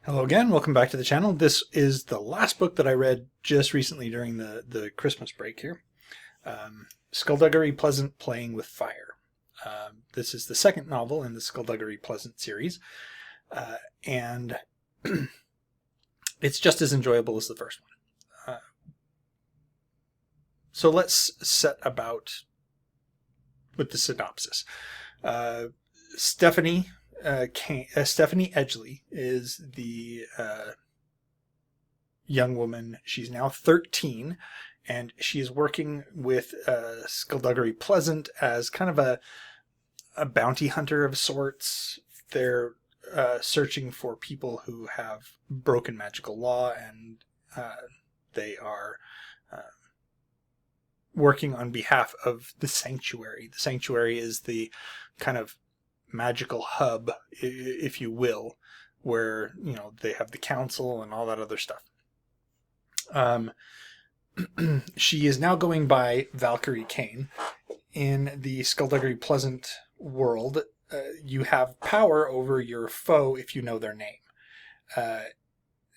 Hello again, welcome back to the channel. This is the last book that I read just recently during the Christmas break here. Skulduggery Pleasant, Playing with Fire. This is the second novel in the Skulduggery Pleasant series, and it's just as enjoyable as the first one. So let's set about with the synopsis. Stephanie Edgley is the young woman. She's now 13, and she is working with Skulduggery Pleasant as kind of a bounty hunter of sorts. They're searching for people who have broken magical law, and they are working on behalf of the Sanctuary. The Sanctuary is the kind of magical hub, if you will, where, you know, they have the council and all that other stuff. She is now going by Valkyrie Kane. In the Skulduggery Pleasant world, you have power over your foe if you know their name.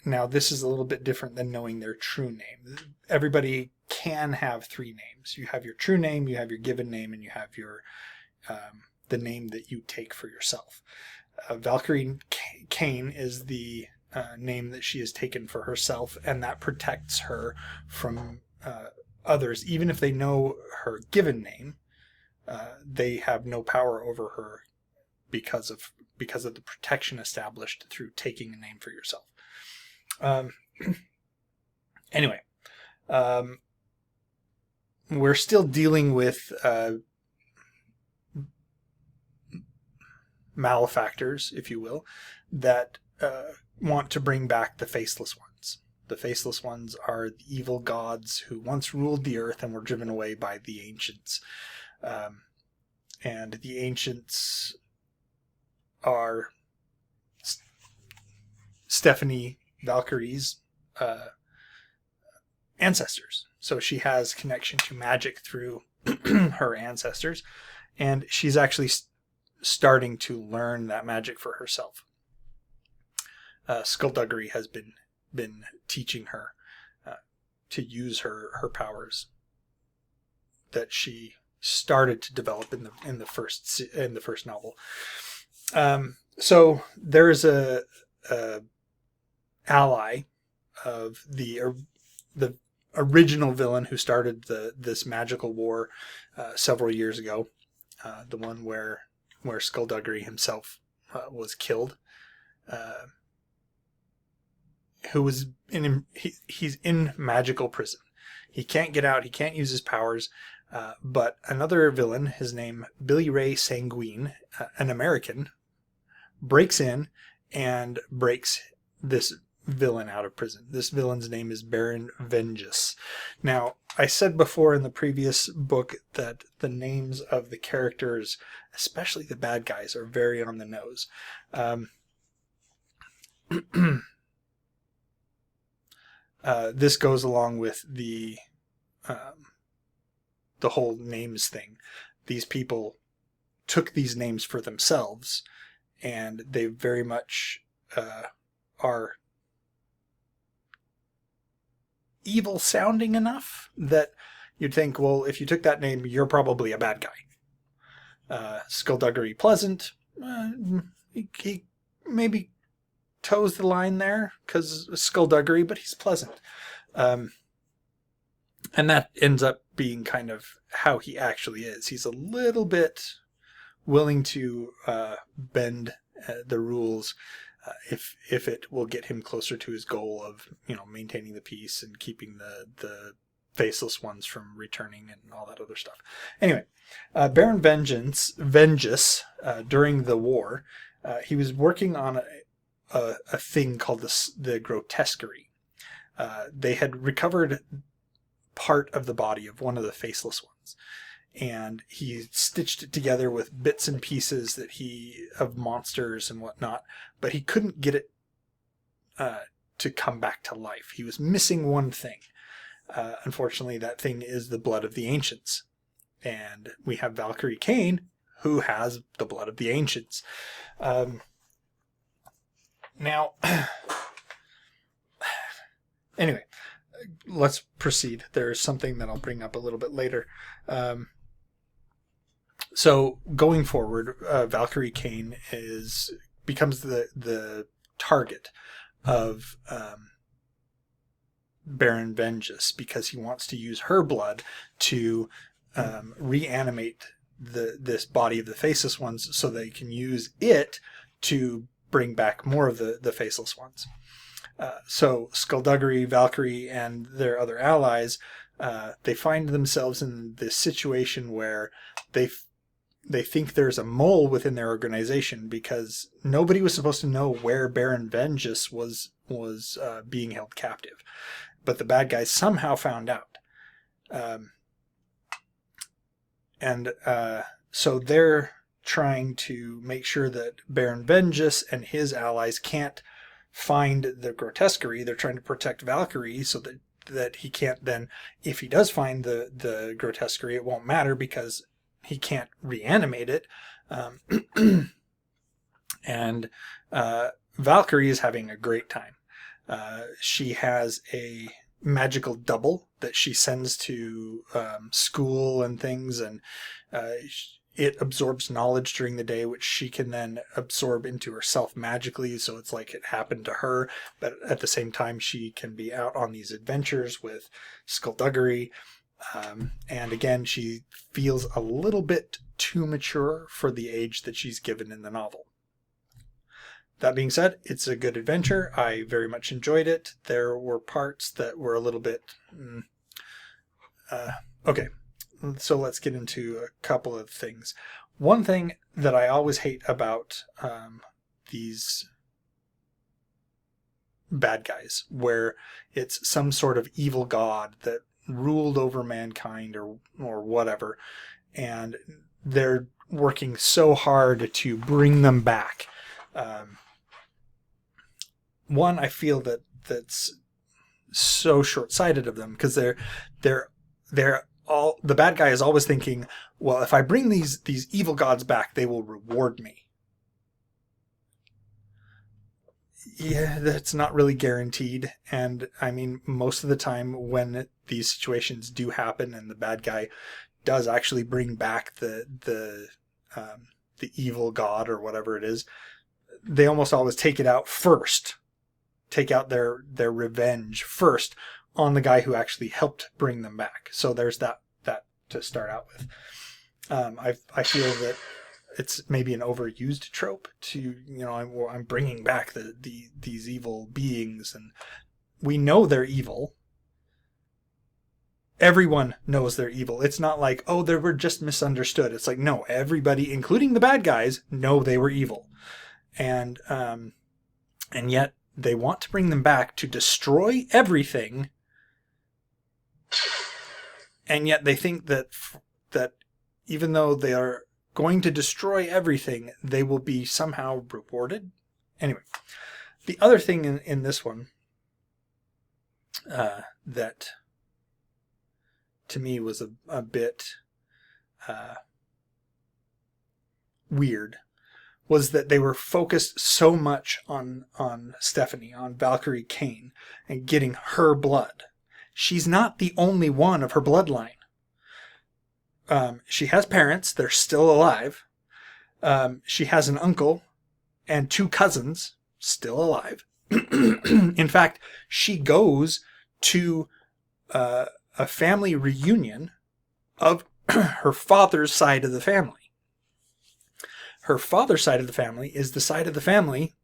Now, this is a little bit different than knowing their true name. Everybody can have three names. You have your true name, you have your given name, and you have your the name that you take for yourself. Valkyrie Kane is the name that she has taken for herself, and that protects her from others. Even if they know her given name, they have no power over her because of the protection established through taking a name for yourself. Anyway, we're still dealing with malefactors, if you will, that want to bring back the Faceless Ones. The Faceless Ones are the evil gods who once ruled the earth and were driven away by the ancients. And the ancients are Stephanie Valkyrie's ancestors. So she has connection to magic through her ancestors, and she's actually starting to learn that magic for herself. Skulduggery has been teaching her to use her powers that she started to develop in the first novel. So there's a ally of the original villain who started this magical war several years ago, the one where Skulduggery himself was killed, who was he's in magical prison. He can't get out. He can't use his powers. But another villain, his name Billy Ray Sanguine, an American, breaks in and breaks this villain out of prison. This villain's name is Baron Vengeance. Now, I said before in the previous book that the names of the characters, especially the bad guys, are very on the nose. This goes along with the whole names thing. These people took these names for themselves, and they very much are evil sounding enough that you'd think, well, if you took that name, you're probably a bad guy. Skulduggery Pleasant, he maybe toes the line there because skullduggery, but he's pleasant. And that ends up being kind of how he actually is. He's a little bit willing to bend the rules if it will get him closer to his goal of, you know, maintaining the peace and keeping the Faceless Ones from returning and all that other stuff. Anyway, Baron Vengeance, during the war, he was working on a thing called the grotesquerie. They had recovered part of the body of one of the Faceless Ones, and he stitched it together with bits and pieces of monsters and whatnot, but he couldn't get it to come back to life. He was missing one thing. Unfortunately, that thing is the blood of the ancients. And we have Valkyrie Kane, who has the blood of the ancients. Now, Anyway, let's proceed. There's something that I'll bring up a little bit later. So going forward, Valkyrie Kane becomes the target of Baron Vengeance because he wants to use her blood to reanimate this body of the faceless ones so they can use it to bring back more of the faceless ones. So Skulduggery, Valkyrie, and their other allies, they find themselves in this situation where they think there's a mole within their organization because nobody was supposed to know where Baron Vengeance was being held captive. But the bad guys somehow found out. So they're trying to make sure that Baron Vengeance and his allies can't find the grotesquerie. They're trying to protect Valkyrie so that he can't then, if he does find the grotesquerie, it won't matter because he can't reanimate it. And Valkyrie is having a great time. She has a magical double that she sends to school and things, and it absorbs knowledge during the day, which she can then absorb into herself magically. So it's like it happened to her, but at the same time, she can be out on these adventures with Skulduggery. And again, she feels a little bit too mature for the age that she's given in the novel. That being said, it's a good adventure. I very much enjoyed it. There were parts that were a little bit... okay, so let's get into a couple of things. One thing that I always hate about these bad guys, where it's some sort of evil god that ruled over mankind or whatever, and they're working so hard to bring them back. One, I feel that's so short-sighted of them because they're all, the bad guy is always thinking, well, if I bring these evil gods back, they will reward me. Yeah, that's not really guaranteed. And I mean, most of the time when these situations do happen and the bad guy does actually bring back the evil god or whatever it is, they almost always take it out first. Take out their revenge first on the guy who actually helped bring them back. So there's that to start out with. I feel that it's maybe an overused trope to, I'm bringing back these evil beings, and we know they're evil. Everyone knows they're evil. It's not like, oh, they were just misunderstood. It's like, no, everybody, including the bad guys, know they were evil. And yet they want to bring them back to destroy everything. And yet they think that even though they are going to destroy everything, they will be somehow rewarded. Anyway, the other thing in this one that to me was a bit weird was that they were focused so much on Stephanie, on Valkyrie Kane, and getting her blood. She's not the only one of her bloodline. She has parents. They're still alive. She has an uncle and 2 cousins still alive. In fact, she goes to a family reunion of her father's side of the family. Her father's side of the family is the side of the family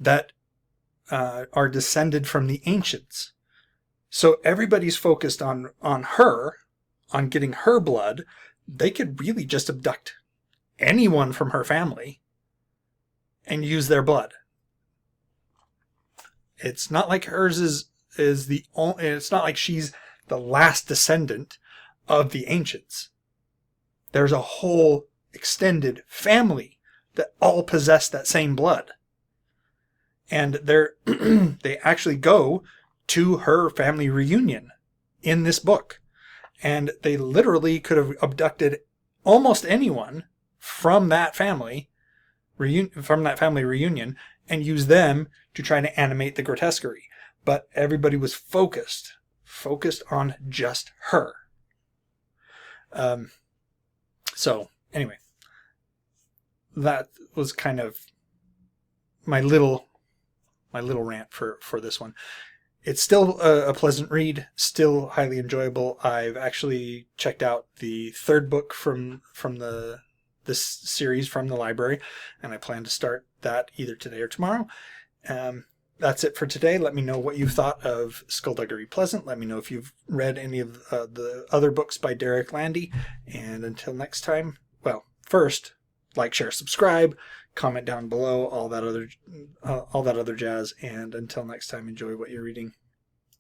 that are descended from the ancients. So everybody's focused on her, on getting her blood. They could really just abduct anyone from her family and use their blood. It's not like hers is the only, it's not like she's the last descendant of the ancients. There's a whole extended family that all possess that same blood. And they actually go to her family reunion in this book. And they literally could have abducted almost anyone from that family reunion and use them to try to animate the grotesquerie. but everybody was focused on just her. So anyway, that was kind of my little rant for this one. It's still a pleasant read, still highly enjoyable. I've actually checked out the third book from this series from the library, and I plan to start that either today or tomorrow. That's it for today. Let me know what you thought of Skulduggery Pleasant. Let me know if you've read any of the other books by Derek Landy. And until next time, well, first, like, share, subscribe, comment down below, all that other jazz. And until next time, enjoy what you're reading.